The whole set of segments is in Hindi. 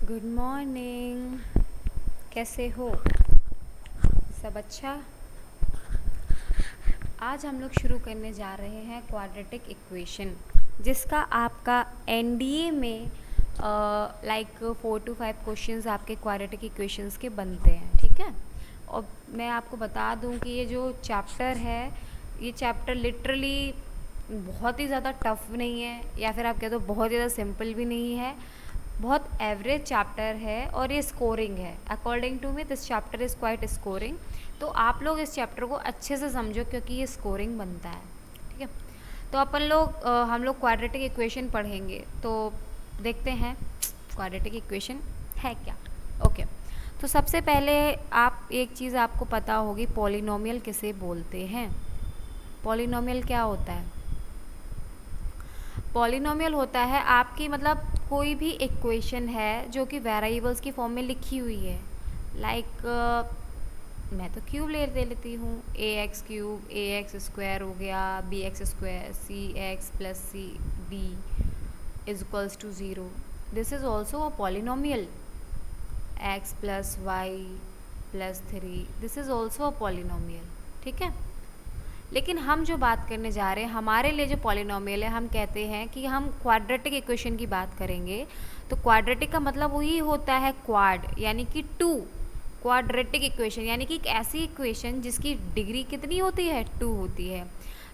Good morning. कैसे हो? सब अच्छा। आज हम लोग शुरू करने जा रहे हैं क्वाड्रेटिक इक्वेशन, जिसका आपका एनडीए में लाइक 4 to 5 क्वेश्चंस आपके क्वाड्रेटिक इक्वेशंस के बनते हैं। ठीक है। और मैं आपको बता दूं कि ये जो चैप्टर है, ये चैप्टर लिटरली बहुत ही ज़्यादा टफ नहीं है, या फिर आप कह दो बहुत ज़्यादा सिंपल भी नहीं है। बहुत एवरेज चैप्टर है और ये स्कोरिंग है। According to me this chapter is quite scoring. तो आप लोग इस चैप्टर को अच्छे से समझो, क्योंकि ये स्कोरिंग बनता है। ठीक है। तो हम लोग क्वाड्रेटिक इक्वेशन पढ़ेंगे। तो देखते हैं क्वाड्रेटिक इक्वेशन है क्या। ओके। तो सबसे पहले आप एक चीज़ आपको पता होगी, पॉलिनोमियल किसे बोलते हैं। पॉलिनोमियल क्या होता है? पॉलिनोमियल होता है आपकी मतलब कोई भी इक्वेशन है जो कि वेरिएबल्स की फॉर्म में लिखी हुई है। लाइक मैं तो क्यूब ले लेती हूँ, A X cube, A X square हो गया, B X square, C X plus C B is equals to zero. This is also a polynomial. X plus Y plus three, this is also a polynomial. ठीक है। लेकिन हम जो बात करने जा रहे हैं, हमारे लिए जो पॉलिनोमियल है, हम कहते हैं कि हम क्वाड्रेटिक इक्वेशन की बात करेंगे। तो क्वाड्रेटिक का मतलब वही होता है क्वाड, यानी कि टू। क्वाड्रेटिक इक्वेशन यानी कि एक ऐसी इक्वेशन जिसकी डिग्री कितनी होती है? टू होती है।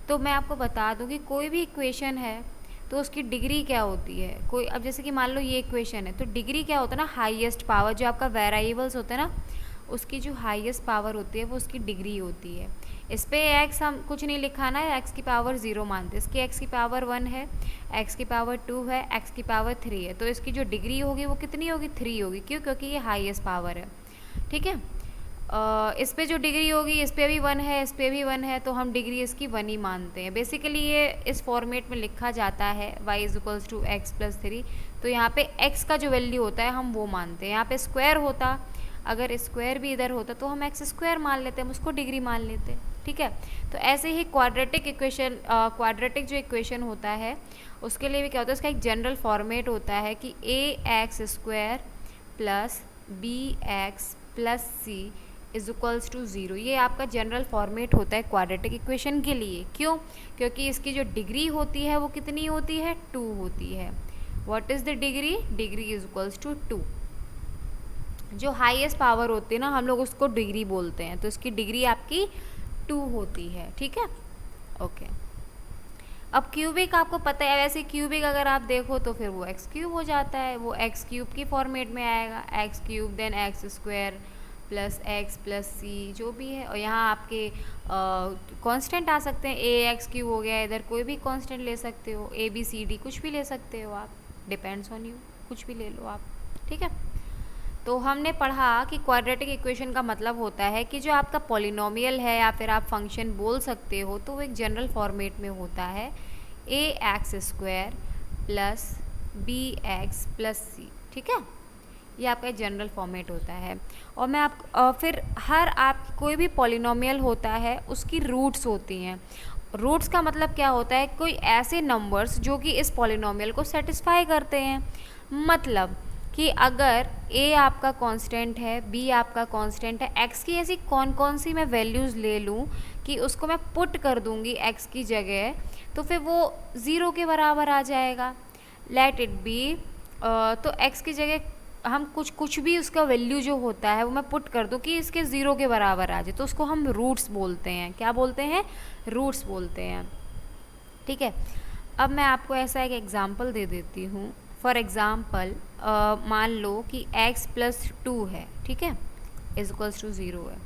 तो मैं आपको बता दूं कि कोई भी इक्वेशन है तो उसकी डिग्री क्या होती है। कोई अब जैसे कि मान लो ये इक्वेशन है, तो डिग्री क्या होता है ना, हाईएस्ट पावर। जो आपका वेरिएबल्स होते हैं ना, उसकी जो हाईएस्ट पावर होती है वो उसकी डिग्री होती है। इस पे एक्स हम कुछ नहीं लिखाना है, एक्स की पावर 0 मानते हैं। इसकी एक्स की पावर 1 है, एक्स की पावर 2 है, एक्स की पावर 3 है। तो इसकी जो डिग्री होगी वो कितनी होगी? 3 होगी। क्यों? क्योंकि ये हाईएस्ट पावर है। ठीक है। इस पे जो डिग्री होगी, इस पे भी 1 है, इस पे भी 1 है, तो हम डिग्री इसकी 1 ही मानते हैं। बेसिकली ये इस फॉर्मेट में लिखा जाता है y is equals to X plus 3। तो यहाँ पे x का जो वैल्यू होता है हम वो मानते हैं। यहाँ पे स्क्वायर होता, अगर स्क्वायर भी इधर होता तो हम एक्स स्क्वायर मान लेते, हम उसको डिग्री मान लेते। ठीक है। तो ऐसे ही क्वाड्रेटिक इक्वेशन, क्वाड्रेटिक जो इक्वेशन होता है उसके लिए भी क्या होता है, उसका एक जनरल फॉर्मेट होता है कि A X square plus B X plus C is equals to zero. ये आपका जनरल फॉर्मेट होता है क्वाड्रेटिक इक्वेशन के लिए। क्यों? क्योंकि इसकी जो डिग्री होती है वो कितनी होती है? 2 होती है। What is the degree? Degree is equals to 2। जो हाईएस्ट पावर होती है ना, हम लोग उसको डिग्री बोलते हैं। तो इसकी डिग्री आपकी 2 होती है। ठीक है। ओके। अब क्यूबिक आपको पता है, वैसे क्यूबिक अगर आप देखो तो फिर वो एक्स क्यूब हो जाता है, वो एक्स क्यूब की फॉर्मेट में आएगा। X cube then X square plus X plus C जो भी है। और यहाँ आपके कांस्टेंट आ सकते हैं, ए एक्स क्यूब हो गया, इधर कोई भी कांस्टेंट ले सकते हो, ए बी सी डी कुछ भी ले सकते हो आप, डिपेंड्स ऑन यू, कुछ भी ले लो आप। ठीक है। तो हमने पढ़ा कि क्वाड्रेटिक इक्वेशन का मतलब होता है कि जो आपका पॉलिनोमियल है या फिर आप फंक्शन बोल सकते हो, तो वो एक जनरल फॉर्मेट में होता है A X square plus B X plus C. ठीक है। ये आपका जनरल फॉर्मेट होता है। और मैं फिर हर आप कोई भी पॉलिनोमियल होता है उसकी रूट्स होती हैं। रूट्स का मतलब क्या होता है? कोई ऐसे नंबर्स जो कि इस पॉलिनोमियल को सेटिस्फाई करते हैं। मतलब कि अगर a आपका कांस्टेंट है, b आपका कांस्टेंट है, x की ऐसी कौन कौन सी मैं वैल्यूज़ ले लूँ कि उसको मैं पुट कर दूँगी x की जगह, तो फिर वो 0 के बराबर आ जाएगा। लेट इट बी, तो x की जगह हम कुछ भी उसका वैल्यू जो होता है वो मैं पुट कर दूँ कि इसके 0 के बराबर आ जाए, तो उसको हम रूट्स बोलते हैं। क्या बोलते हैं? रूट्स बोलते हैं। ठीक है। अब मैं आपको ऐसा एक एग्जाम्पल दे देती हूँ। फॉर एग्ज़ाम्पल मान लो कि x प्लस 2 है। ठीक है। इज इक्वल्स टू 0 है।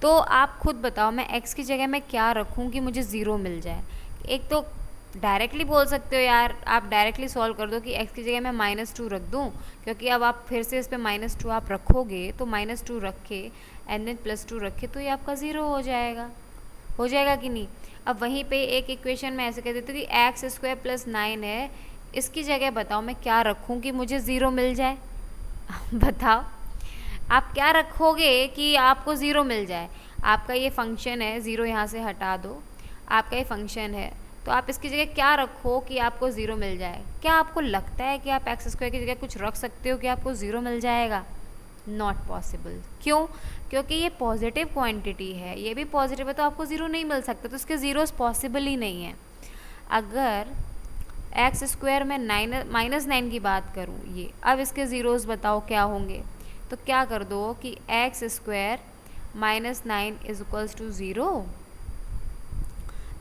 तो आप खुद बताओ मैं x की जगह में क्या रखूँ कि मुझे 0 मिल जाए। एक तो डायरेक्टली बोल सकते हो यार, आप डायरेक्टली सॉल्व कर दो कि x की जगह मैं -2 रख दूँ, क्योंकि अब आप फिर से इस पर -2 आप रखोगे तो -2 रखे एंड देन +2 रखे तो ये आपका 0 हो जाएगा। हो जाएगा कि नहीं? अब वहीं पे एक इक्वेशन में ऐसे कह देती हूँ कि एक्स स्क्वायर प्लस 9 है, इसकी जगह बताओ मैं क्या रखूँ कि मुझे 0 मिल जाए। बताओ आप क्या रखोगे कि आपको 0 मिल जाए। आपका ये फंक्शन है, 0 यहाँ से हटा दो, आपका ये फंक्शन है, तो आप इसकी जगह क्या रखो कि आपको ज़ीरो मिल जाए? क्या आपको लगता है कि आप एक्स स्क्वायर की जगह कुछ रख सकते हो कि आपको ज़ीरो मिल जाएगा? Not possible. क्यों? क्योंकि ये पॉजिटिव क्वांटिटी है, ये भी पॉजिटिव है, तो आपको ज़ीरो नहीं मिल सकता, तो इसके ज़ीरोस पॉसिबल ही नहीं है। अगर एक्स स्क्वायर में -9 की बात करूँ, ये अब इसके ज़ीरोस बताओ क्या होंगे? तो क्या कर दो कि X square -9 is equals to 0,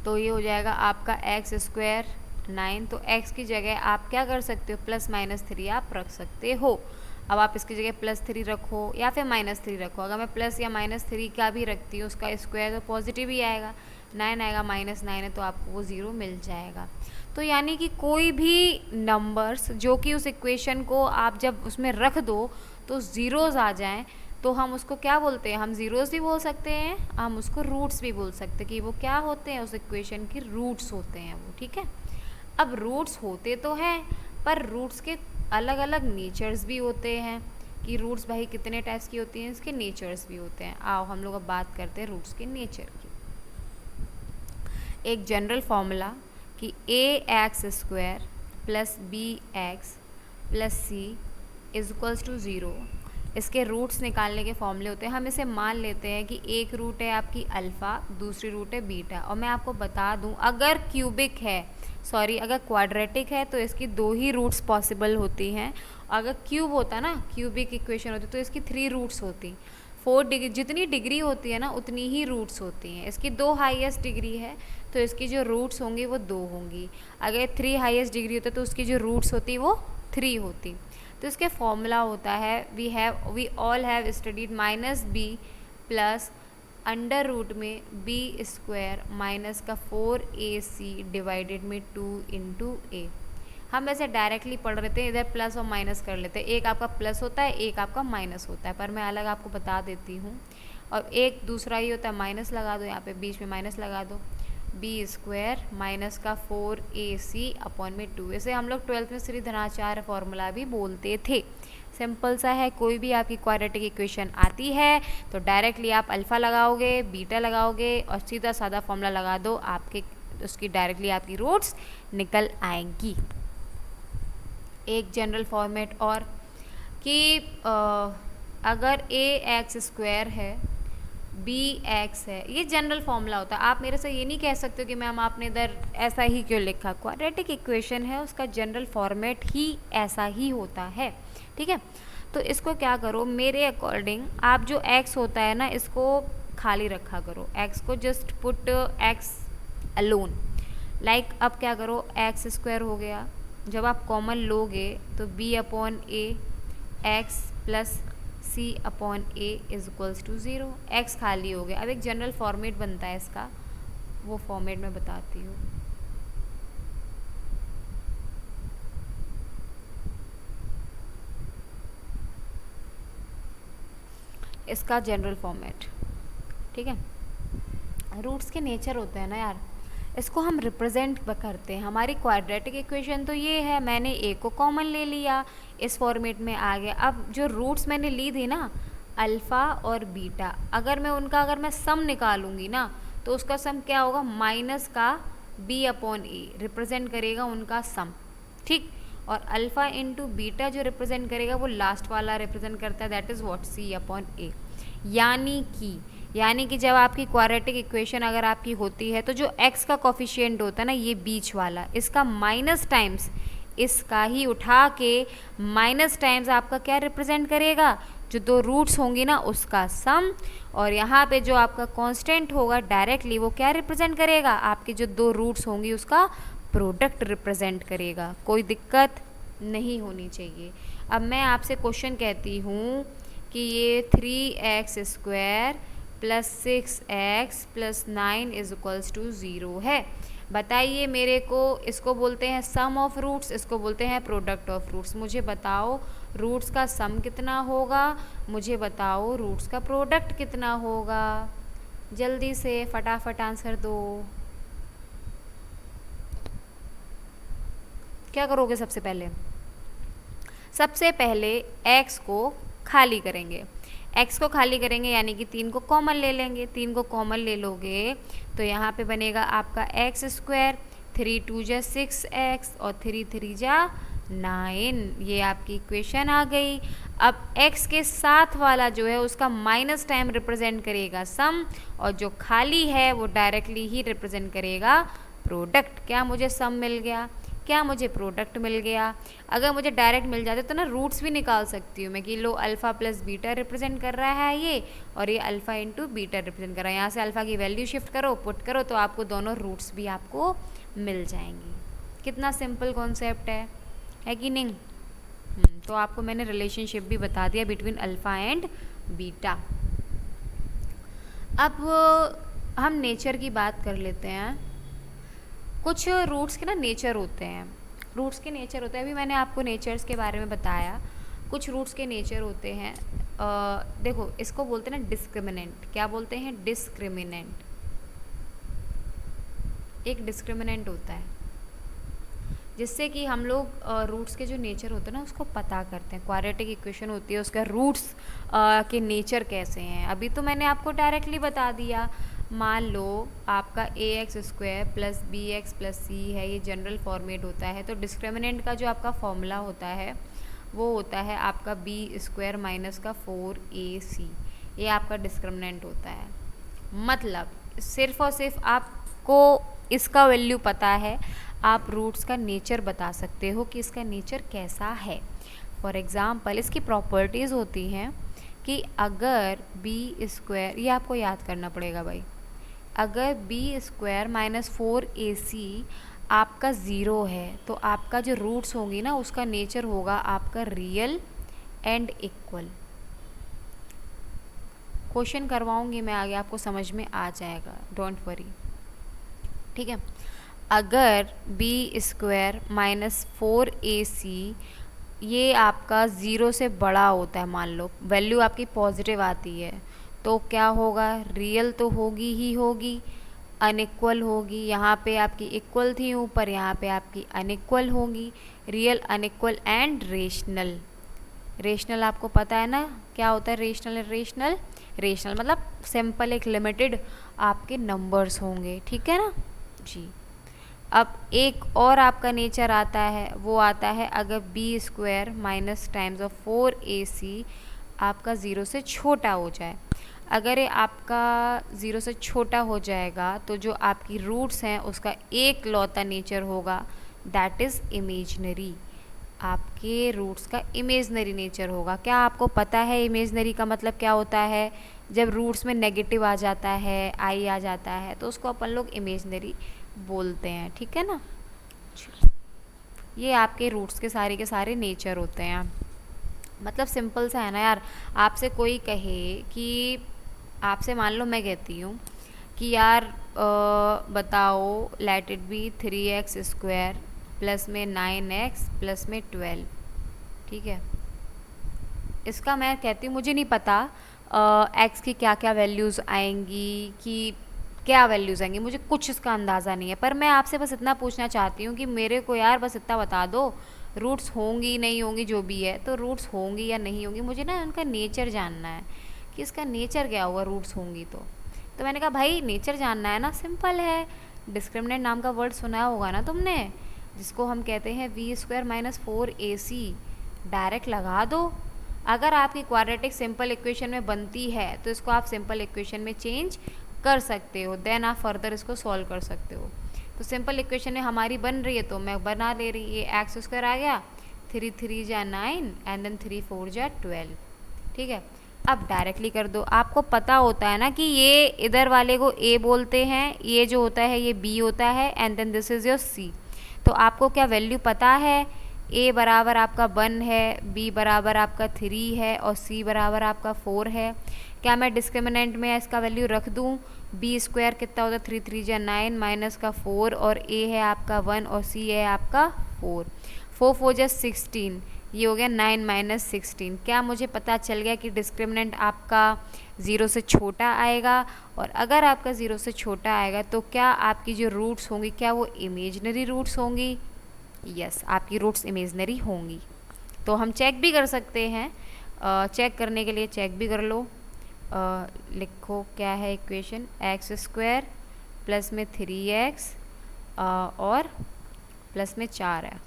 तो ये हो जाएगा आपका एक्स स्क्वायर 9। तो एक्स की जगह आप क्या कर सकते हो? +-3 आप रख सकते हो। अब आप इसकी जगह +3 रखो या फिर -3 रखो। अगर मैं प्लस या -3 का भी रखती हूँ, उसका स्क्वायर तो पॉजिटिव ही आएगा, 9 आएगा, -9 है तो आपको वो 0 मिल जाएगा। तो यानी कि कोई भी नंबर्स जो कि उस इक्वेशन को आप जब उसमें रख दो तो ज़ीरोज़ आ जाएं, तो हम उसको क्या बोलते हैं? हम ज़ीरोज़ भी बोल सकते हैं, हम उसको रूट्स भी बोल सकते हैं कि वो क्या होते हैं? उस इक्वेशन की रूट्स होते हैं वो, ठीक है। अब रूट्स होते तो हैं, पर रूट्स के अलग अलग नेचर्स भी होते हैं कि रूट्स भाई कितने टाइप्स की होती हैं, इसके नेचर्स भी होते हैं। आओ हम लोग अब बात करते हैं रूट्स के नेचर की। एक जनरल फॉर्मूला कि ax² + bx + c is equals to 0, इसके रूट्स निकालने के फॉर्मूले होते हैं। हम इसे मान लेते हैं कि एक रूट है आपकी अल्फ़ा, दूसरी रूट है बीटा। और मैं आपको बता दूं, अगर क्यूबिक है, अगर क्वाड्रेटिक है तो इसकी 2 ही रूट्स पॉसिबल होती हैं। अगर क्यूब होता ना, क्यूबिक इक्वेशन होती, तो इसकी 3 रूट्स होती। 4 डिग्री, जितनी डिग्री होती है ना उतनी ही रूट्स होती हैं। इसकी 2 हाईएस्ट डिग्री है तो इसकी जो रूट्स होंगी वो 2 होंगी। अगर 3 हाईएस्ट डिग्री होता तो उसकी जो रूट्स होती वो 3 होती। तो इसके फॉर्मूला होता है we all have studied -b plus under root में b² - का 4ac डिवाइडेड में 2 × a। हम वैसे डायरेक्टली पढ़ रहे थे, इधर प्लस और माइनस कर लेते हैं। एक आपका प्लस होता है, एक आपका माइनस होता है, पर मैं अलग आपको बता देती हूँ। और एक दूसरा ही होता है, माइनस लगा दो, यहाँ पे बीच में माइनस लगा दो, b² - का 4ac/2। इसे हम लोग 12th में श्री धनाचार्य फॉर्मूला भी बोलते थे। सिंपल सा है, कोई भी आपकी क्वाड्रेटिक इक्वेशन आती है तो डायरेक्टली आप अल्फ़ा लगाओगे, बीटा लगाओगे और सीधा साधा फॉर्मूला लगा दो, आपके उसकी डायरेक्टली आपकी रूट्स निकल आएंगी। एक जनरल फॉर्मेट और कि अगर ax² है, bx है, ये जनरल फॉर्मूला होता है। आप मेरे से ये नहीं कह सकते कि मैम आपने इधर ऐसा ही क्यों लिखा। क्वाड्रेटिक इक्वेशन है, उसका जनरल फॉर्मेट ही ऐसा ही होता है, ठीक है। तो इसको क्या करो, मेरे अकॉर्डिंग आप जो x होता है ना, इसको खाली रखा करो, x को just put x alone. Like अब क्या करो, x² हो गया, जब आप कॉमन लोगे तो b/a x + c/a is equals to 0। x खाली हो गया। अब एक जनरल फॉर्मेट बनता है इसका, वो फॉर्मेट मैं बताती हूँ। इसका जनरल फॉर्मेट, ठीक है। रूट्स के नेचर होते हैं ना यार, इसको हम रिप्रेजेंट करते हैं। हमारी क्वाड्रेटिक इक्वेशन तो ये है, मैंने a को कॉमन ले लिया, इस फॉर्मेट में आ गया। अब जो रूट्स मैंने ली थी ना, अल्फ़ा और बीटा, अगर मैं सम निकालूंगी ना, तो उसका सम क्या होगा? माइनस का b/a रिप्रेजेंट करेगा उनका सम, ठीक। और अल्फ़ा इंटू बीटा जो रिप्रेजेंट करेगा वो लास्ट वाला रिप्रेजेंट करता है, दैट इज़ व्हाट? c/a। यानी कि जब आपकी क्वाड्रेटिक इक्वेशन अगर आपकी होती है तो जो x का कोफिशिएंट होता है ना, ये बीच वाला, इसका माइनस टाइम्स इसका ही उठा के माइनस टाइम्स आपका क्या रिप्रेजेंट करेगा? जो 2 रूट्स होंगी ना उसका सम। और यहाँ पे जो आपका कांस्टेंट होगा डायरेक्टली वो क्या रिप्रेजेंट करेगा? आपकी जो 2 रूट्स होंगी उसका प्रोडक्ट रिप्रेजेंट करेगा। कोई दिक्कत नहीं होनी चाहिए। अब मैं आपसे क्वेश्चन कहती हूँ कि ये 3x² + 6x + 9 is equals to 0 है। बताइए मेरे को, इसको बोलते हैं सम ऑफ रूट्स, इसको बोलते हैं प्रोडक्ट ऑफ रूट्स। मुझे बताओ रूट्स का सम कितना होगा, मुझे बताओ रूट्स का प्रोडक्ट कितना होगा। जल्दी से फटाफट आंसर दो। क्या करोगे? सबसे पहले x को खाली करेंगे। x को खाली करेंगे यानी कि 3 को कॉमन ले लेंगे। 3 को कॉमन ले लोगे तो यहाँ पे बनेगा आपका x²। 3 2 जा 6x और 3 3 जा 9, ये आपकी इक्वेशन आ गई। अब x के साथ वाला जो है उसका माइनस टाइम रिप्रेजेंट करेगा सम, और जो खाली है वो डायरेक्टली ही रिप्रेजेंट करेगा प्रोडक्ट। क्या मुझे सम मिल गया, क्या मुझे प्रोडक्ट मिल गया। अगर मुझे डायरेक्ट मिल जाते तो ना रूट्स भी निकाल सकती हूँ मैं कि लो अल्फ़ा प्लस बीटा रिप्रेजेंट कर रहा है ये, और ये अल्फ़ा इंटू बीटा रिप्रेजेंट कर रहा है। यहाँ से अल्फ़ा की वैल्यू शिफ्ट करो, पुट करो, तो आपको दोनों रूट्स भी आपको मिल जाएंगी। कितना सिंपल कॉन्सेप्ट है कि नहीं। तो आपको मैंने रिलेशनशिप भी बता दिया बिटवीन अल्फ़ा एंड बीटा। अब हम नेचर की बात कर लेते हैं। कुछ रूट्स के ना नेचर होते हैं, रूट्स के नेचर होते हैं, अभी मैंने आपको नेचर्स के बारे में बताया। कुछ रूट्स के नेचर होते हैं, देखो इसको बोलते हैं ना डिस्क्रिमिनेंट। क्या बोलते हैं, डिस्क्रिमिनेंट। एक डिस्क्रिमिनेंट होता है जिससे कि हम लोग रूट्स के जो नेचर होते हैं ना उसको पता करते हैं। क्वाड्रेटिक इक्वेशन होती है, उसका रूट्स के नेचर कैसे हैं। अभी तो मैंने आपको डायरेक्टली बता दिया। मान लो आपका ax² plus bx plus c है, ये जनरल फॉर्मेट होता है। तो डिस्क्रिमिनेंट का जो आपका फॉर्मूला होता है वो होता है आपका b² माइनस का 4ac, ये आपका डिस्क्रिमिनेंट होता है। मतलब सिर्फ और सिर्फ आपको इसका वैल्यू पता है, आप रूट्स का नेचर बता सकते हो कि इसका नेचर कैसा है। फॉर एग्ज़ाम्पल इसकी प्रॉपर्टीज़ होती हैं कि अगर b², ये आपको याद करना पड़ेगा भाई, अगर b² माइनस 4ac आपका ज़ीरो है तो आपका जो रूट्स होंगी ना उसका नेचर होगा आपका रियल एंड इक्वल। क्वेश्चन करवाऊंगी मैं आगे, आपको समझ में आ जाएगा, डोंट वरी, ठीक है। अगर b² माइनस 4ac ये आपका ज़ीरो से बड़ा होता है, मान लो वैल्यू आपकी पॉजिटिव आती है, तो क्या होगा, रियल तो होगी ही होगी, अनइक्वल होगी। यहाँ पे आपकी इक्वल थी ऊपर, यहाँ पे आपकी अनइक्वल होगी। Real, unequal and rational. Rational आपको पता है ना क्या होता है, रेशनल रेशनल रेशनल मतलब सिंपल एक लिमिटेड आपके नंबर्स होंगे, ठीक है ना जी। अब एक और आपका नेचर आता है, वो आता है अगर b² minus times of 4ac आपका ज़ीरो से छोटा हो जाए। अगर ये आपका ज़ीरो से छोटा हो जाएगा तो जो आपकी रूट्स हैं उसका एक लौता नेचर होगा, दैट इज़ इमेजनरी। आपके रूट्स का इमेजनरी नेचर होगा। क्या आपको पता है इमेजनरी का मतलब क्या होता है, जब रूट्स में नेगेटिव आ जाता है, आई आ जाता है, तो उसको अपन लोग इमेजनरी बोलते हैं, ठीक है ना। ये आपके रूट्स के सारे नेचर होते हैं। मतलब सिंपल सा है ना यार। आपसे कोई कहे कि, आपसे मान लो मैं कहती हूँ कि यार बताओ late it B 3x² plus में 9x प्लस में 12, ठीक है। इसका मैं कहती हूँ मुझे नहीं पता x की क्या क्या वैल्यूज़ आएंगी, कि क्या वैल्यूज़ आएंगी, मुझे कुछ इसका अंदाज़ा नहीं है। पर मैं आपसे बस इतना पूछना चाहती हूँ कि मेरे को यार बस इतना बता दो, रूट्स होंगी नहीं होंगी जो भी है, तो रूट्स होंगी या नहीं होंगी, मुझे ना उनका नेचर जानना है कि इसका नेचर क्या होगा रूट्स होंगी तो मैंने कहा भाई नेचर जानना है ना, सिंपल है। डिस्क्रिमिनेंट नाम का वर्ड सुना होगा ना तुमने, जिसको हम कहते हैं b² माइनस 4ac। डायरेक्ट लगा दो। अगर आपकी क्वाड्रेटिक सिंपल इक्वेशन में बनती है तो इसको आप सिंपल इक्वेशन में चेंज कर सकते हो, देन आप फर्दर इसको सॉल्व कर सकते हो। तो सिंपल इक्वेशन में हमारी बन रही है तो मैं बना ले रही, ये x² आ गया, 3 3 जा 9 एंड देन 3 4 जा 12, ठीक है। अब डायरेक्टली कर दो। आपको पता होता है ना कि ये इधर वाले को a बोलते हैं, ये जो होता है ये b होता है, and then this is your c। तो आपको क्या वैल्यू पता है, a बराबर आपका 1 है, b बराबर आपका 3 है और c बराबर आपका 4 है। क्या मैं डिस्क्रिमिनेंट में इसका वैल्यू रख दूँ, b² कितना होता है 3 3 जा 9 माइनस का 4, और a है आपका 1 और c है आपका 4, 4 4 जा 16, ये हो गया 9 माइनस 16। क्या मुझे पता चल गया कि डिस्क्रिमिनेंट आपका ज़ीरो से छोटा आएगा, और अगर आपका ज़ीरो से छोटा आएगा तो क्या आपकी जो रूट्स होंगी क्या वो इमेजनरी रूट्स होंगी। यस, आपकी रूट्स इमेजनरी होंगी। तो हम चेक भी कर सकते हैं, चेक करने के लिए चेक भी कर लो। लिखो क्या है इक्वेशन, x² प्लस में 3x और प्लस में 4 है।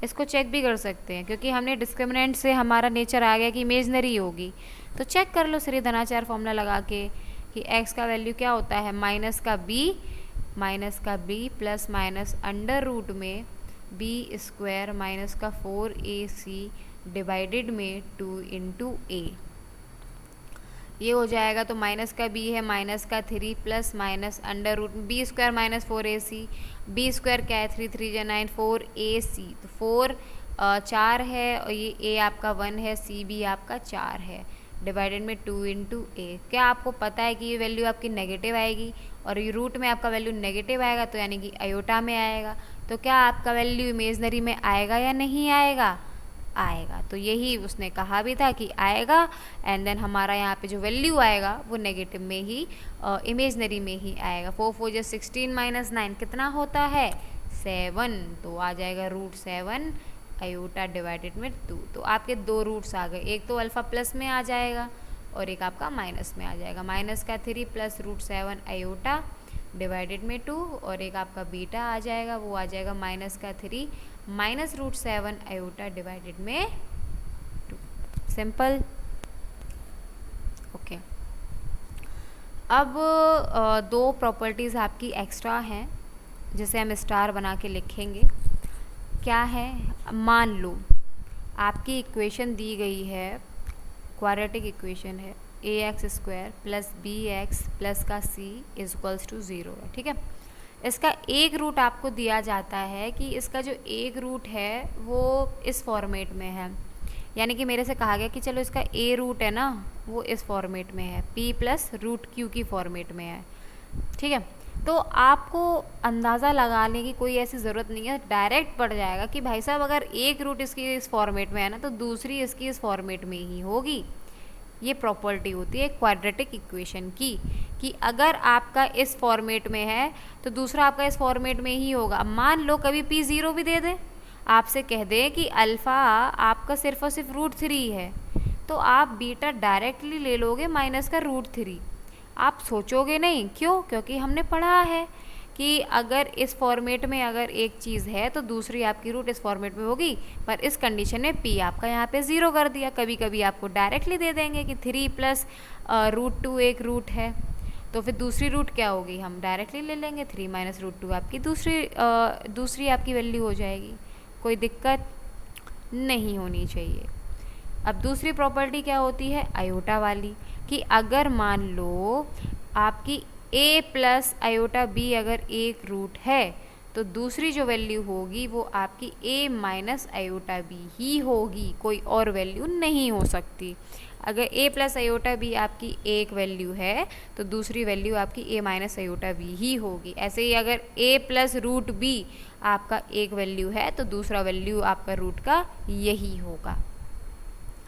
इसको चेक भी कर सकते हैं क्योंकि हमने डिस्क्रिमिनेंट से हमारा नेचर आ गया कि इमेजनरी होगी, तो चेक कर लो श्री धनाचार फॉर्मूला लगा के कि x का वैल्यू क्या होता है, माइनस का b plus minus under root में b स्क्वायर माइनस का 4ac डिवाइडेड में 2 इंटू a। ये हो जाएगा तो माइनस का b है माइनस का 3 plus minus under root b square minus 4ac, b square क्या है 3 3 जा 9 4ac, तो 4 4 है और ये a आपका 1 है, c भी आपका 4 है, डिवाइडेड में 2 इंटू a। क्या आपको पता है कि ये वैल्यू आपकी नेगेटिव आएगी और ये रूट में आपका वैल्यू नेगेटिव आएगा, तो यानी कि आयोटा में आएगा, तो क्या आपका वैल्यू इमेजनरी में आएगा या नहीं आएगा, आएगा। तो यही उसने कहा भी था कि आएगा, एंड देन हमारा यहाँ पे जो वैल्यू आएगा वो नेगेटिव में ही इमेजनरी में ही आएगा। 4 4 जो 16 माइनस 9 कितना होता है 7, तो आ जाएगा √7 आयोटा डिवाइडेड में 2। तो आपके दो रूट्स आ गए, एक तो अल्फ़ा प्लस में आ जाएगा और एक आपका माइनस में आ जाएगा, माइनस का 3 प्लस √7 आयोटा डिवाइडेड में 2, और एक आपका बीटा आ जाएगा, वो आ जाएगा माइनस का 3 माइनस √7 आयोटा डिवाइडेड में 2। Simple, okay. अब दो प्रॉपर्टीज़ आपकी एक्स्ट्रा हैं जिसे हम स्टार बना के लिखेंगे। क्या है, मान लो आपकी इक्वेशन दी गई है, क्वाड्रेटिक इक्वेशन है ax² प्लस bx प्लस का c इज इक्वल्स टू 0 है, ठीक है। इसका एक रूट आपको दिया जाता है कि इसका जो एक रूट है वो इस फॉर्मेट में है, यानी कि मेरे से कहा गया कि चलो इसका a रूट है ना वो इस फॉर्मेट में है, p प्लस √q की फॉर्मेट में है, ठीक है। तो आपको अंदाज़ा लगाने की कोई ऐसी ज़रूरत नहीं है, डायरेक्ट पड़ जाएगा कि भाई साहब अगर एक रूट इसकी इस फॉर्मेट में है ना तो दूसरी इसकी इस फॉर्मेट में ही होगी। ये प्रॉपर्टी होती है क्वाड्रेटिक इक्वेशन की कि अगर आपका इस फॉर्मेट में है तो दूसरा आपका इस फॉर्मेट में ही होगा। अब मान लो कभी p 0 भी दे दे, आपसे कह दे कि अल्फ़ा आपका सिर्फ और सिर्फ √3 है, तो आप बीटा डायरेक्टली ले लोगे माइनस का √3, आप सोचोगे नहीं। क्यों? क्योंकि हमने पढ़ा है कि अगर इस फॉर्मेट में अगर एक चीज़ है तो दूसरी आपकी रूट इस फॉर्मेट में होगी, पर इस कंडीशन में p आपका यहाँ पे 0 कर दिया। कभी कभी आपको डायरेक्टली दे देंगे कि 3 प्लस √2 एक रूट है, तो फिर दूसरी रूट क्या होगी, हम डायरेक्टली ले लेंगे 3 माइनस √2 आपकी दूसरी आपकी वैल्यू हो जाएगी। कोई दिक्कत नहीं होनी चाहिए। अब दूसरी प्रॉपर्टी क्या होती है, आयोटा वाली, कि अगर मान लो आपकी a प्लस आयोटा b अगर एक रूट है तो दूसरी जो वैल्यू होगी वो आपकी a माइनस आयोटा b ही होगी, कोई और वैल्यू नहीं हो सकती। अगर a प्लस आयोटा b आपकी एक वैल्यू है तो दूसरी वैल्यू आपकी a माइनस आयोटा b ही होगी। ऐसे ही अगर a प्लस √b आपका एक वैल्यू है तो दूसरा वैल्यू आपका रूट का यही होगा।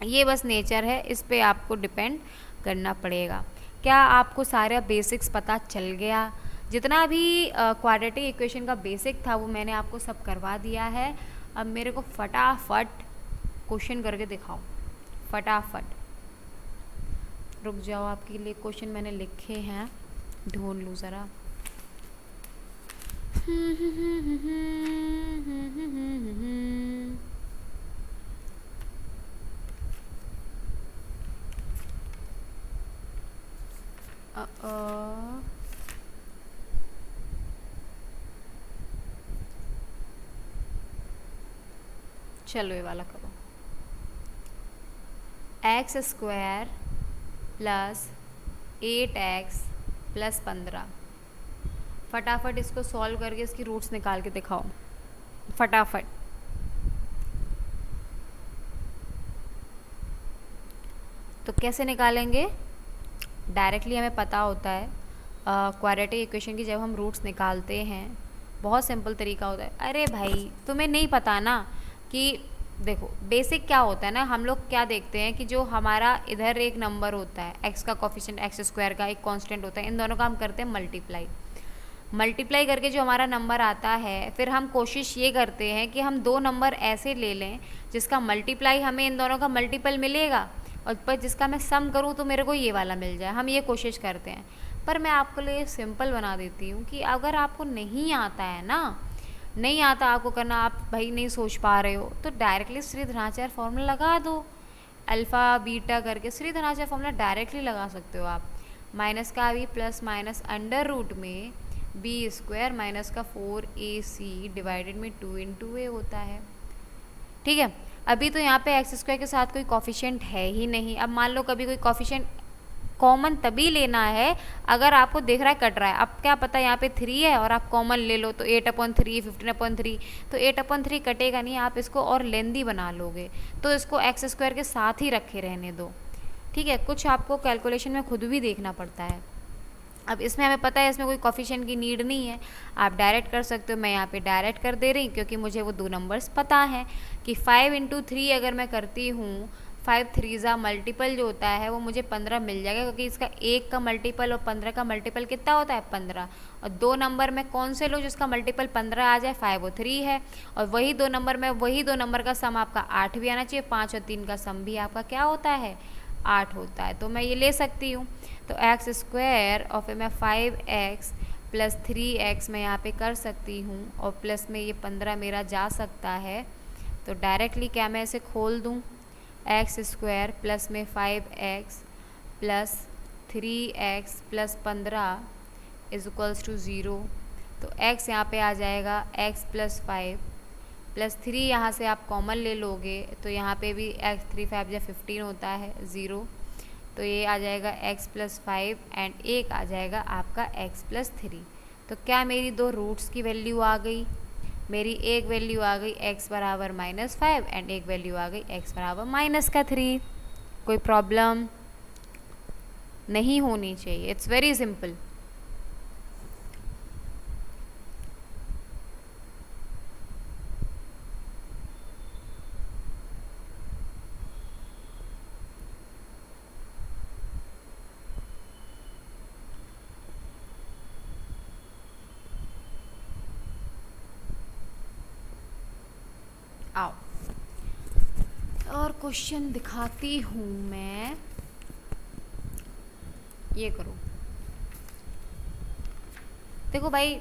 ये बस नेचर है, इस पे आपको डिपेंड करना पड़ेगा। क्या आपको सारा बेसिक्स पता चल गया? जितना भी क्वाड्रेटिक इक्वेशन का बेसिक था वो मैंने आपको सब करवा दिया है। अब मेरे को फटाफट क्वेश्चन करके दिखाओ, फटाफट। रुक जाओ, आपके लिए क्वेश्चन मैंने लिखे हैं, ढूंढ लूँ ज़रा। चलो ये वाला करो, x² प्लस 8x प्लस 15। फटाफट इसको सॉल्व करके इसकी रूट्स निकाल के दिखाओ, फटाफट। तो कैसे निकालेंगे, डायरेक्टली हमें पता होता है क्वाड्रेटिक इक्वेशन की जब हम रूट्स निकालते हैं बहुत सिंपल तरीका होता है। अरे भाई तुम्हें नहीं पता ना कि देखो बेसिक क्या होता है ना, हम लोग क्या देखते हैं कि जो हमारा इधर एक नंबर होता है x का कोफिशिएंट x² का एक कांस्टेंट होता है, इन दोनों का हम करते हैं मल्टीप्लाई करके जो हमारा नंबर आता है, फिर हम कोशिश ये करते हैं कि हम दो नंबर ऐसे ले लें जिसका मल्टीप्लाई हमें इन दोनों का मल्टीपल मिलेगा और पर जिसका मैं सम करूँ तो मेरे को ये वाला मिल जाए, हम ये कोशिश करते हैं। पर मैं आपके लिए सिंपल बना देती हूँ कि अगर आपको नहीं आता है ना, नहीं आता आपको करना, आप भाई नहीं सोच पा रहे हो, तो डायरेक्टली श्रीधराचार्य फॉर्मूला लगा दो। अल्फ़ा बीटा करके श्रीधराचार्य फॉर्मूला डायरेक्टली लगा सकते हो आप। माइनस का भी प्लस माइनस अंडर रूट में बी स्क्वायर माइनस का 4ac डिवाइडेड में 2 × a होता है। ठीक है, अभी तो यहाँ पे एक्स स्क्वायर के साथ कोई कॉफिशिएंट है ही नहीं। अब मान लो कभी कोई कॉफिशिएंट कॉमन तभी लेना है अगर आपको दिख रहा है कट रहा है। अब क्या पता यहाँ पे 3 है और आप कॉमन ले लो तो 8/3 15/3, तो 8/3 कटेगा नहीं, आप इसको और लेंदी बना लोगे, तो इसको एक्स स्क्वायर के साथ ही रखे रहने दो। ठीक है, कुछ आपको कैलकुलेशन में खुद भी देखना पड़ता है। अब इसमें हमें पता है इसमें कोई कॉफिशिएंट की नीड नहीं है, आप डायरेक्ट कर सकते हो। मैं यहाँ पे डायरेक्ट कर दे रही क्योंकि मुझे वो 2 नंबर्स पता है कि 5 × 3 अगर मैं करती हूँ, 5 3 मल्टीपल जो होता है वो मुझे 15 मिल जाएगा, क्योंकि इसका 1 का मल्टीपल और 15 का मल्टीपल कितना होता है 15। और 2 नंबर में कौन से लो जिसका मल्टीपल 15 आ जाए, 5 और 3 है। और वही 2 नंबर में वही 2 नंबर का सम आपका 8 भी आना चाहिए, 5 और 3 का सम भी आपका क्या होता है 8 होता है। तो मैं ये ले सकती हूँ, तो एक्स स्क्वायर और फिर मैं 5x प्लस 3x मैं यहाँ पे कर सकती हूँ, और प्लस में ये 15 मेरा जा सकता है। तो डायरेक्टली क्या मैं इसे खोल दूँ, एक्स स्क्वायर प्लस में 5x plus 3x plus 15 is equals to 0। तो x यहाँ पे आ जाएगा x प्लस 5 प्लस 3, यहाँ से आप कॉमन ले लोगे तो यहाँ पे भी x 3 5 या 15 होता है 0। तो ये आ जाएगा x प्लस 5 एंड एक आ जाएगा आपका x प्लस 3। तो क्या मेरी 2 रूट्स की वैल्यू आ गई, मेरी एक वैल्यू आ गई x बराबर -5 एंड एक वैल्यू आ गई x बराबर -3। कोई प्रॉब्लम नहीं होनी चाहिए, इट्स वेरी सिंपल। आओ और क्वेश्चन दिखाती हूँ मैं, ये करो। देखो भाई,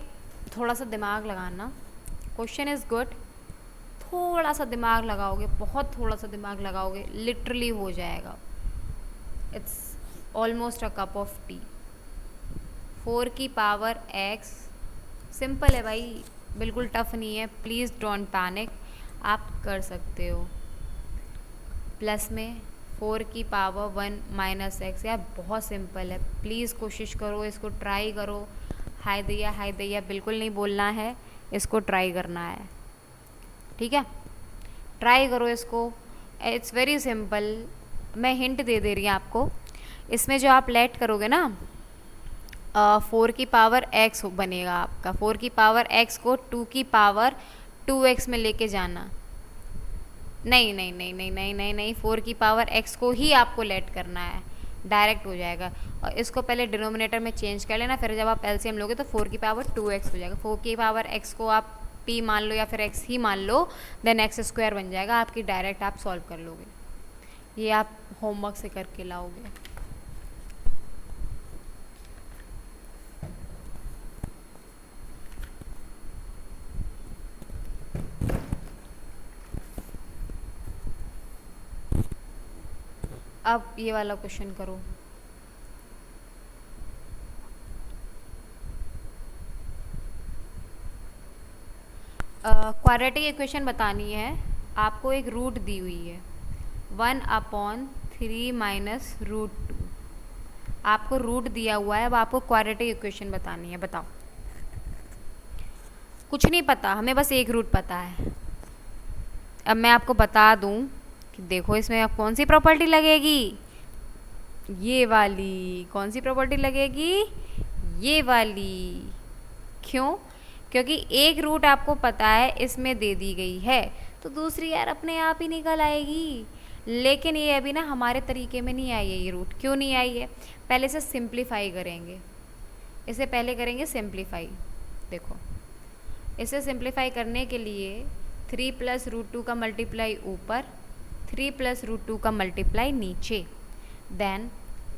थोड़ा सा दिमाग लगाना, क्वेश्चन इज़ गुड, थोड़ा सा दिमाग लगाओगे, बहुत थोड़ा सा दिमाग लगाओगे, लिटरली हो जाएगा। It's almost a cup of T. 4 की पावर x, सिंपल है भाई, बिल्कुल टफ नहीं है, प्लीज़ डोंट पैनिक, आप कर सकते हो। प्लस में 4 की पावर 1 माइनस x, यार बहुत सिंपल है, प्लीज़ कोशिश करो, इसको ट्राई करो। हाय दैया बिल्कुल नहीं बोलना है, इसको ट्राई करना है। ठीक है, ट्राई करो इसको, इट्स वेरी सिंपल। मैं हिंट दे रही हूँ आपको, इसमें जो आप लेट करोगे ना 4 की पावर x बनेगा आपका, 4 की पावर x को 2 की पावर 2x में लेके जाना। नहीं नहीं नहीं नहीं नहीं नहीं नहीं 4 की पावर x को ही आपको लेट करना है, डायरेक्ट हो जाएगा। और इसको पहले डिनोमिनेटर में चेंज कर लेना, फिर जब आप एलसीएम लोगे तो 4 की पावर 2x हो जाएगा। 4 की पावर x को आप p मान लो या फिर x ही मान लो, देन एक्स स्क्वायर बन जाएगा आपकी, डायरेक्ट आप सॉल्व कर लोगे। ये आप होमवर्क से करके लाओगे। अब ये वाला क्वेश्चन करो। क्वाड्रेटिक इक्वेशन बतानी है आपको, एक रूट दी हुई है 1/3 - √2, आपको रूट दिया हुआ है। अब आपको क्वाड्रेटिक इक्वेशन बतानी है, बताओ। कुछ नहीं पता, हमें बस एक रूट पता है। अब मैं आपको बता दूं कि देखो इसमें अब कौन सी प्रॉपर्टी लगेगी, ये वाली। कौन सी प्रॉपर्टी लगेगी, ये वाली। क्यों? क्योंकि एक रूट आपको पता है इसमें दे दी गई है, तो दूसरी यार अपने आप ही निकल आएगी। लेकिन ये अभी ना हमारे तरीके में नहीं आई है ये रूट। क्यों नहीं आई है? पहले से सिंप्लीफाई करेंगे, इसे पहले करेंगे सिंप्लीफाई। देखो, इसे सिंप्लीफाई करने के लिए 3 + √2 का मल्टीप्लाई ऊपर, 3 + √2 का मल्टीप्लाई नीचे, देन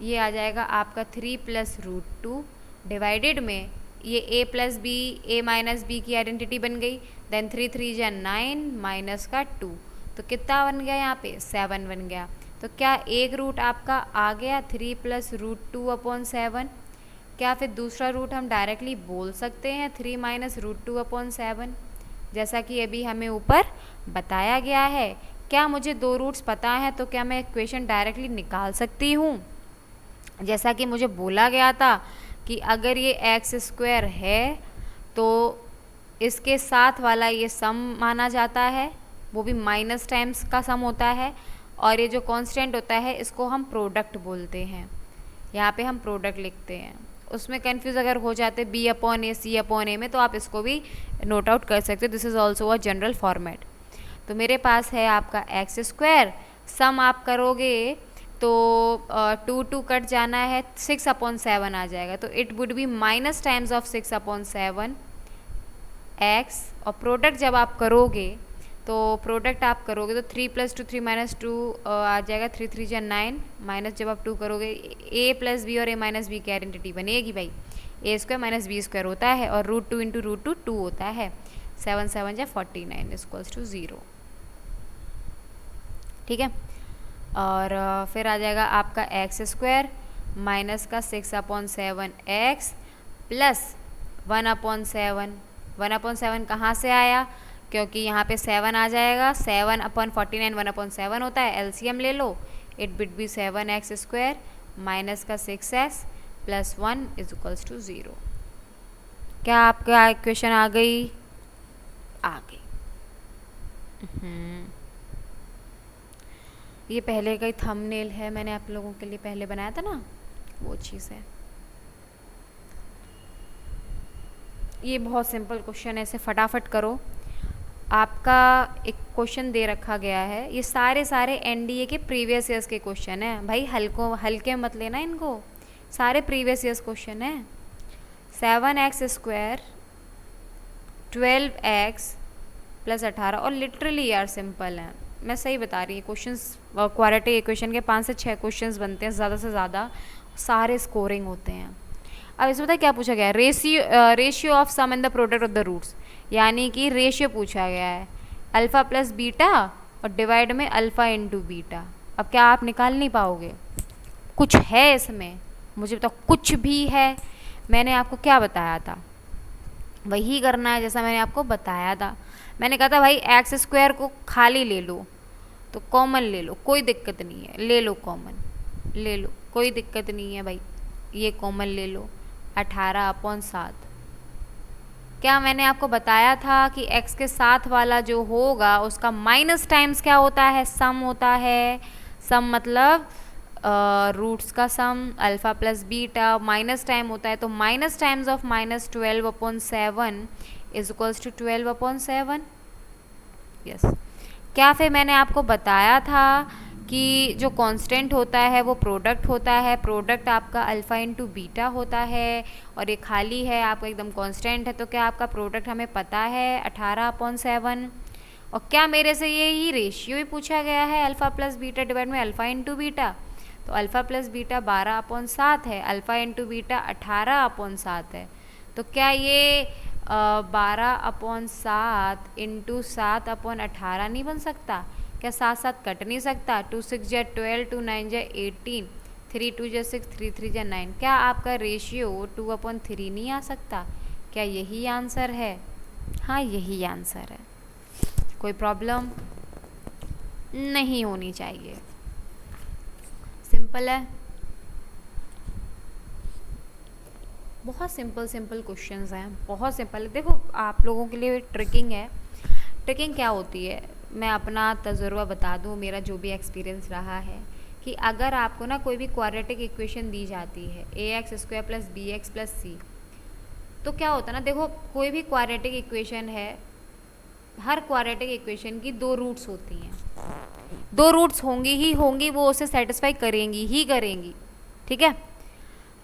ये आ जाएगा आपका 3 + √2 डिवाइडेड में ये a plus B a minus B की आइडेंटिटी बन गई, देन 3 3 जा 9 माइनस का 2, तो कितना बन गया यहाँ पे 7 बन गया। तो क्या एक रूट आपका आ गया 3 प्लस रूट 2 अपॉन 7। क्या फिर दूसरा रूट हम डायरेक्टली बोल सकते हैं 3 माइनस रूट 2 अपॉन 7, जैसा कि अभी हमें ऊपर बताया गया है। क्या मुझे दो रूट्स पता है तो क्या मैं इक्वेशन डायरेक्टली निकाल सकती हूँ, जैसा कि मुझे बोला गया था कि अगर ये एक्स स्क्वायर है तो इसके साथ वाला ये सम माना जाता है, वो भी माइनस टाइम्स का सम होता है, और ये जो कांस्टेंट होता है इसको हम प्रोडक्ट बोलते हैं। यहाँ पे हम प्रोडक्ट लिखते हैं, उसमें कंफ्यूज अगर हो जाते बी अपॉन ए सी अपॉन ए में तो आप इसको भी नोट आउट कर सकते हो। This is also a general format. तो मेरे पास है आपका एक्स स्क्वायर, सम आप करोगे तो 2 2 कट जाना है, 6 अपॉन 7 आ जाएगा, तो it would be minus times of 6 upon 7 x. और प्रोडक्ट जब आप करोगे तो प्रोडक्ट आप करोगे तो 3 प्लस 2 3 माइनस 2 आ जाएगा, 3 3 जा 9 माइनस जब आप 2 करोगे ए प्लस बी और ए माइनस बी की आइडेंटिटी बनेगी भाई, ए स्क्वायर माइनस बी स्क्वायर होता है और रूट 2 इंटू रूट 2 2 होता है, 7 7 जा 49 इक्वल्स टू 0। ठीक है, और फिर आ जाएगा आपका एक्स स्क्वायर माइनस का 6 upon 7 x plus 1 upon 7। 1 upon 7 कहाँ से आया, क्योंकि यहाँ पे 7 आ जाएगा, 7 अपॉन 49 1 अपॉन 7 होता है, एलसीएम ले लो, it would be 7 X square minus का 6x plus 1 is equals to 0। क्या आपका इक्वेशन आ गई? आ गई। ये पहले का ही थंबनेल है, मैंने आप लोगों के लिए पहले बनाया था ना, वो चीज़ है। ये बहुत सिंपल क्वेश्चन है, इसे फटाफट करो। आपका एक क्वेश्चन दे रखा गया है, ये सारे एनडीए के प्रीवियस ईयर्स के क्वेश्चन है भाई, हल्के मत लेना इनको, सारे प्रीवियस ईयर्स क्वेश्चन है। 7x स्क्वायर 12x प्लस 18, और लिटरली यार सिंपल है, मैं सही बता रही हूँ। क्वेश्चंस क्वाड्रेटिक इक्वेशन के 5 से 6 क्वेश्चंस बनते हैं ज़्यादा से ज़्यादा, सारे स्कोरिंग होते हैं। अब इसमें पता क्या पूछा गया है, ratio of sum in the product of the roots, यानी कि रेशियो पूछा गया है अल्फ़ा प्लस बीटा और डिवाइड में अल्फ़ा इंटू बीटा। अब क्या आप निकाल नहीं पाओगे? कुछ है इसमें, मुझे बताओ कुछ भी है? मैंने आपको क्या बताया था, वही करना है जैसा मैंने आपको बताया था। मैंने कहा था भाई एक्स स्क्वायर को खाली ले लो, तो कॉमन ले लो, कोई दिक्कत नहीं है, ले लो कॉमन, ले लो, कोई दिक्कत नहीं है भाई, ये कॉमन ले लो, 18 अपॉन 7। क्या मैंने आपको बताया था कि x के साथ वाला जो होगा उसका माइनस टाइम्स क्या होता है, सम होता है। सम मतलब रूट्स का sum, alpha plus beta, minus time होता है, तो minus times of minus 12 upon 7 is equals to 12 upon 7। Yes, क्या फिर मैंने आपको बताया था कि जो कांस्टेंट होता है वो प्रोडक्ट होता है, प्रोडक्ट आपका अल्फ़ा इंटू बीटा होता है, और ये खाली है आपका एकदम कांस्टेंट है, तो क्या आपका प्रोडक्ट हमें पता है 18 अपॉन 7। और क्या मेरे से यही रेशियो ही पूछा गया है, अल्फ़ा प्लस बीटा डिवाइड में अल्फ़ा इंटू बीटा, तो अल्फ़ा प्लस बीटा 12 अपॉन 7 है, अल्फ़ा इंटू बीटा 18 अपॉन 7 है, तो क्या ये 12 अपॉन 7 इंटू 7 अपॉन 18 नहीं बन सकता? क्या 7 7 कट नहीं सकता? 2 6 जा 12, 2 9 जा 18, 3 2 जा 6, 3 3 जा 9। क्या आपका रेशियो 2 अपॉन 3 नहीं आ सकता? क्या यही आंसर है? हाँ, यही आंसर है, कोई प्रॉब्लम नहीं होनी चाहिए, सिंपल है, बहुत सिंपल क्वेश्चंस हैं, बहुत सिंपल। देखो आप लोगों के लिए ट्रिकिंग है। ट्रिकिंग क्या होती है, मैं अपना तजुर्बा बता दूँ, मेरा जो भी एक्सपीरियंस रहा है कि अगर आपको ना कोई भी क्वाड्रेटिक इक्वेशन दी जाती है ax square plus B X plus C, तो क्या होता है ना, देखो कोई भी क्वाड्रेटिक इक्वेशन है, हर क्वाड्रेटिक इक्वेशन की 2 रूट्स होती हैं, 2 रूट्स होंगी ही होंगी, वो उसे सेटिस्फाई करेंगी ही करेंगी, ठीक है।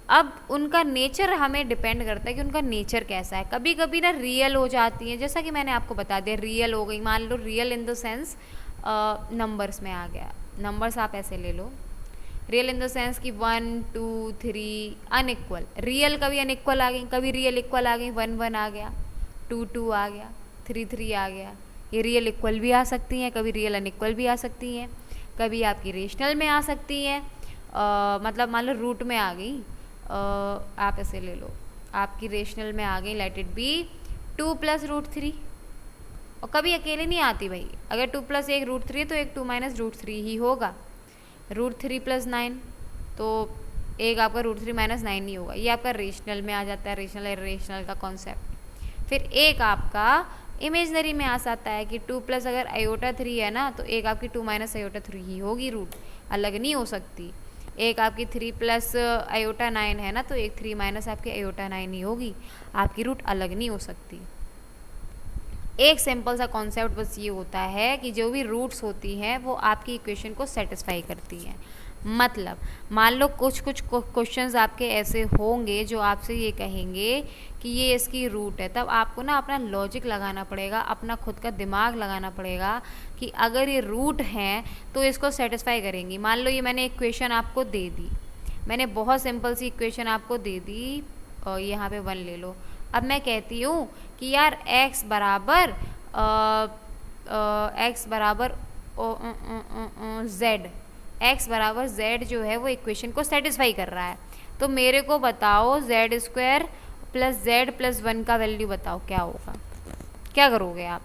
अब उनका नेचर हमें डिपेंड करता है कि उनका नेचर कैसा है। कभी कभी ना रियल हो जाती हैं, जैसा कि मैंने आपको बता दिया, रियल हो गई, मान लो real in the sense numbers में आ गया। नंबर्स आप ऐसे ले लो, रियल इन द सेंस कि 1 2 3 अनइक्वल, रियल कभी अनइक्वल आ गई, कभी रियल इक्वल आ गई, 1 1 आ गया, 2 2 आ गया, 3 3 आ गया। ये रियल इक्वल भी आ सकती हैं, कभी रियल अनइक्वल भी आ सकती हैं, कभी आपकी रेशनल में आ सकती हैं, मतलब मान लो रूट में आ गई, आप ऐसे ले लो, आपकी रेशनल में आ गई, let it be 2 plus root 3, और कभी अकेले नहीं आती भाई, अगर 2 प्लस एक रूट 3 तो एक 2 माइनस रूट 3 ही होगा। रूट 3 प्लस 9 तो एक आपका रूट 3 माइनस 9 नहीं होगा, ये आपका रेशनल में आ जाता है, रेशनल इरेशनल का कॉन्सेप्ट। फिर एक आपका इमेजनरी में आ जाता है कि 2 प्लस अगर आयोटा 3 है ना, तो एक आपकी 2 माइनस आयोटा 3 ही होगी, रूट अलग नहीं हो सकती। एक आपकी 3 प्लस आयोटा 9 है ना, तो एक 3 माइनस आपकी आयोटा 9 ही होगी, आपकी रूट अलग नहीं हो सकती। एक सिंपल सा कॉन्सेप्ट बस ये होता है कि जो भी रूट्स होती हैं वो आपकी इक्वेशन को सेटिस्फाई करती हैं। मतलब मान लो कुछ कुछ क्वेश्चंस आपके ऐसे होंगे जो आपसे ये कहेंगे कि ये इसकी रूट है, तब आपको ना अपना लॉजिक लगाना पड़ेगा, अपना खुद का दिमाग लगाना पड़ेगा कि अगर ये रूट हैं तो इसको सेटिस्फाई करेंगी। मान लो ये मैंने इक्वेशन आपको दे दी, मैंने बहुत सिंपल सी इक्वेशन आपको दे दी, और यहाँ पे 1 ले लो। अब मैं कहती हूँ कि यार x बराबर z, x बराबर z जो है वो इक्वेशन को सेटिस्फाई कर रहा है, तो मेरे को बताओ z square plus z plus 1 का वैल्यू बताओ क्या होगा, क्या करोगे आप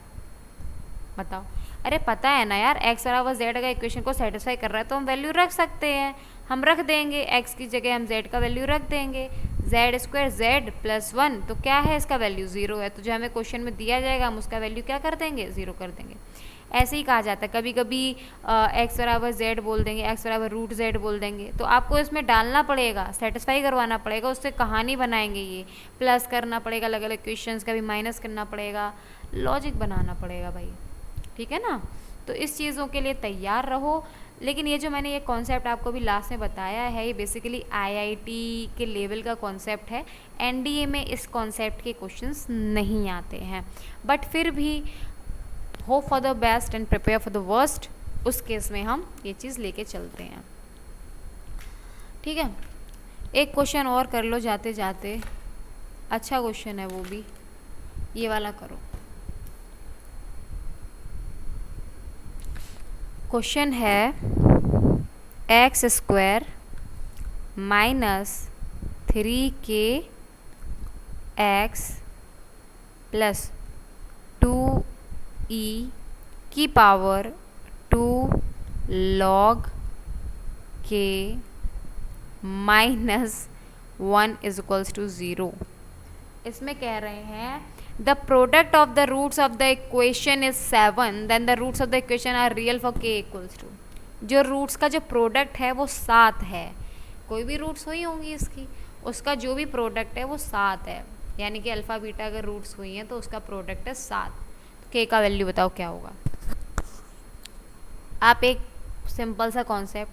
बताओ। अरे पता है ना यार, x बराबर z अगर इक्वेशन को सेटिस्फाई कर रहा है तो हम वैल्यू रख सकते हैं, हम रख देंगे, x की जगह हम z का वैल्यू रख देंगे, z स्क्वायर z प्लस 1 तो क्या है, इसका वैल्यू 0 है, तो जो हमें क्वेश्चन में दिया जाएगा हम उसका वैल्यू क्या कर देंगे, 0 कर देंगे। ऐसे ही कहा जाता है, कभी कभी x बराबर z बोल देंगे, x बराबर रूट z बोल देंगे, तो आपको इसमें डालना पड़ेगा, सेटिस्फाई करवाना पड़ेगा, उससे कहानी बनाएंगे, ये प्लस करना पड़ेगा अलग अलग क्वेश्चंस, कभी माइनस करना पड़ेगा, लॉजिक बनाना पड़ेगा भाई, ठीक है ना। तो इस चीज़ों के लिए तैयार रहो। लेकिन ये जो मैंने ये कॉन्सेप्ट आपको भी लास्ट में बताया है, ये बेसिकली आईआईटी के लेवल का कॉन्सेप्ट है, एनडीए में इस कॉन्सेप्ट के क्वेश्चंस नहीं आते हैं, बट फिर भी hope for the best and prepare for the worst, उस केस में हम ये चीज़ लेके चलते हैं, ठीक है। एक क्वेश्चन और कर लो जाते जाते, अच्छा क्वेश्चन है वो भी, ये वाला करो। क्वेश्चन है X square minus 3k X plus 2e की power 2 log k minus 1 is equals to 0। इसमें कह रहे हैं the product of the roots of the equation is 7, then the roots of the equation are real for k equals to. जो रूट्स का जो प्रोडक्ट है वो 7 है, कोई भी रूट्स हुई होंगी इसकी, उसका जो भी प्रोडक्ट है वो 7 है, यानी कि अल्फ़ा बीटा अगर रूट्स हुई हैं तो उसका प्रोडक्ट है 7, तो k का वैल्यू बताओ क्या होगा। आप एक सिंपल सा कॉन्सेप्ट,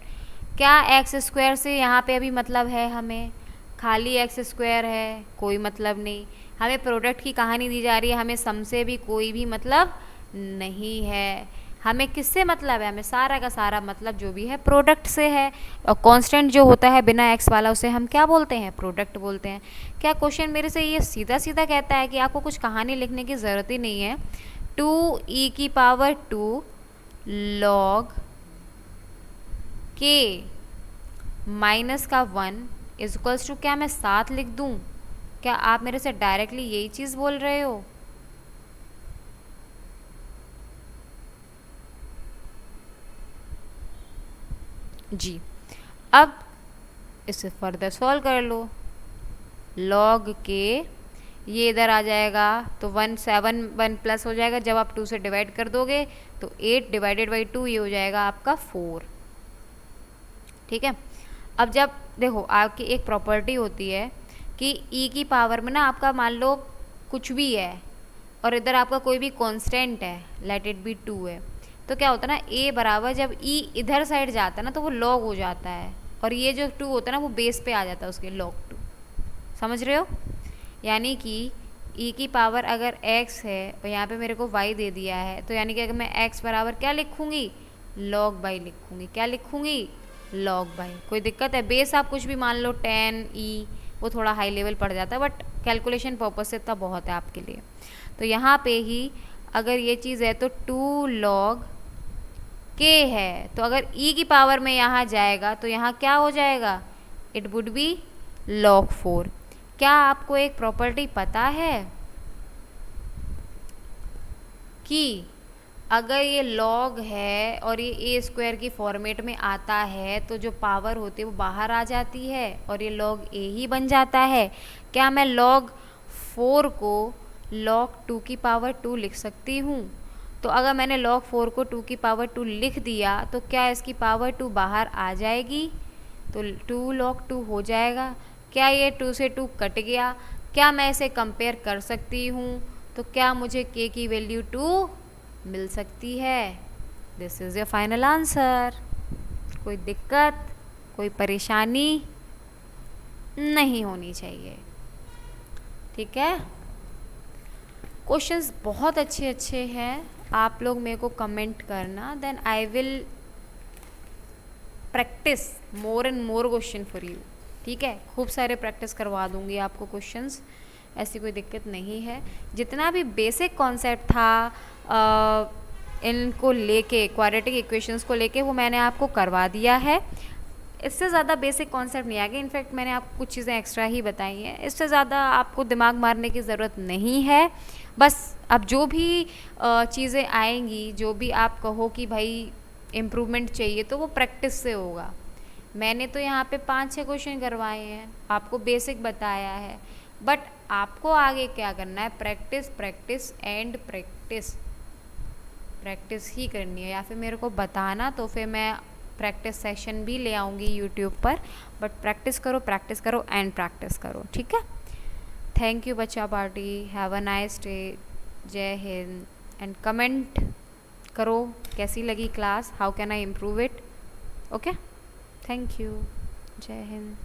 क्या एक्स स्क्वायर से यहाँ पे अभी मतलब है, हमें खाली एक्स स्क्वायर है, कोई मतलब नहीं, हमें प्रोडक्ट की कहानी दी जा रही है, हमें सम से भी कोई भी मतलब नहीं है, हमें किससे मतलब है, हमें सारा का सारा मतलब जो भी है प्रोडक्ट से है, और कांस्टेंट जो होता है बिना एक्स वाला उसे हम क्या बोलते हैं, प्रोडक्ट बोलते हैं। क्या क्वेश्चन मेरे से ये सीधा सीधा कहता है कि आपको कुछ कहानी लिखने की ज़रूरत ही नहीं है, 2e की पावर 2 log k माइनस का 1 इज इक्वल्स टू, क्या मैं 7 लिख दूं, क्या आप मेरे से डायरेक्टली यही चीज़ बोल रहे हो। जी, अब इसे फर्दर सॉल्व कर लो, log के ये इधर आ जाएगा तो 1 7 1 प्लस हो जाएगा, जब आप 2 से डिवाइड कर दोगे तो 8 डिवाइडेड बाई 2 ये हो जाएगा आपका 4, ठीक है। अब जब देखो आपकी एक प्रॉपर्टी होती है कि e की पावर में ना आपका मान लो कुछ भी है और इधर आपका कोई भी कांस्टेंट है, लेट इट बी 2 है, तो क्या होता है ना a बराबर जब e इधर साइड जाता है ना तो वो log हो जाता है, और ये जो 2 होता है ना वो बेस पे आ जाता है उसके log 2, समझ रहे हो। यानी कि e की पावर अगर x है और यहाँ पे मेरे को y दे दिया है, तो यानी कि अगर मैं x बराबर क्या लिखूँगी, log y लिखूँगी, क्या लिखूँगी, लॉग बाई। कोई दिक्कत है? बेस आप कुछ भी मान लो, 10 ई, वो थोड़ा हाई लेवल पड़ जाता है, बट कैलकुलेशन पर्पज से इतना बहुत है आपके लिए। तो यहाँ पे ही अगर ये चीज़ है तो 2 लॉग के है, तो अगर ई की पावर में यहाँ जाएगा तो यहाँ क्या हो जाएगा? It would be log 4। क्या आपको एक प्रॉपर्टी पता है कि अगर ये log है और ये ए स्क्वायर की फॉर्मेट में आता है तो जो पावर होती है वो बाहर आ जाती है और ये log ए ही बन जाता है। क्या मैं log 4 को log 2 की पावर 2 लिख सकती हूँ? तो अगर मैंने log 4 को 2 की पावर 2 लिख दिया तो क्या इसकी पावर 2 बाहर आ जाएगी? तो 2 log 2 हो जाएगा। क्या ये 2 से 2 कट गया? क्या मैं इसे कंपेयर कर सकती हूँ? तो क्या मुझे k की वैल्यू 2 मिल सकती है? This is your final answer. कोई दिक्कत, कोई परेशानी नहीं होनी चाहिए, ठीक है? क्वेश्चंस बहुत अच्छे अच्छे हैं, आप लोग मेरे को कमेंट करना, then I will practice more and more question for you, ठीक है? खूब सारे प्रैक्टिस करवा दूंगी आपको क्वेश्चंस, ऐसी कोई दिक्कत नहीं है। जितना भी बेसिक कॉन्सेप्ट था इनको लेके, क्वाड्रेटिक इक्वेशंस को लेके, वो मैंने आपको करवा दिया है। इससे ज़्यादा बेसिक कॉन्सेप्ट नहीं आ गया, इनफैक्ट मैंने आपको कुछ चीज़ें एक्स्ट्रा ही बताई हैं, इससे ज़्यादा आपको दिमाग मारने की ज़रूरत नहीं है। बस अब जो भी चीज़ें आएंगी, जो भी आप कहो कि भाई इम्प्रूवमेंट चाहिए, तो वो प्रैक्टिस से होगा। मैंने तो यहाँ पे 5-6 क्वेश्चन करवाए हैं, आपको बेसिक बताया है, बट आपको आगे क्या करना है? Practice, practice and practice. Practice ही करनी है, या फिर मेरे को बताना तो फिर मैं प्रैक्टिस सेशन भी ले आऊँगी यूट्यूब पर, बट प्रैक्टिस करो एंड प्रैक्टिस करो, ठीक है? थैंक यू बच्चा party, have a nice day, जय हिंद। एंड कमेंट करो कैसी लगी class, how can I improve it, okay? Thank you, जय हिंद।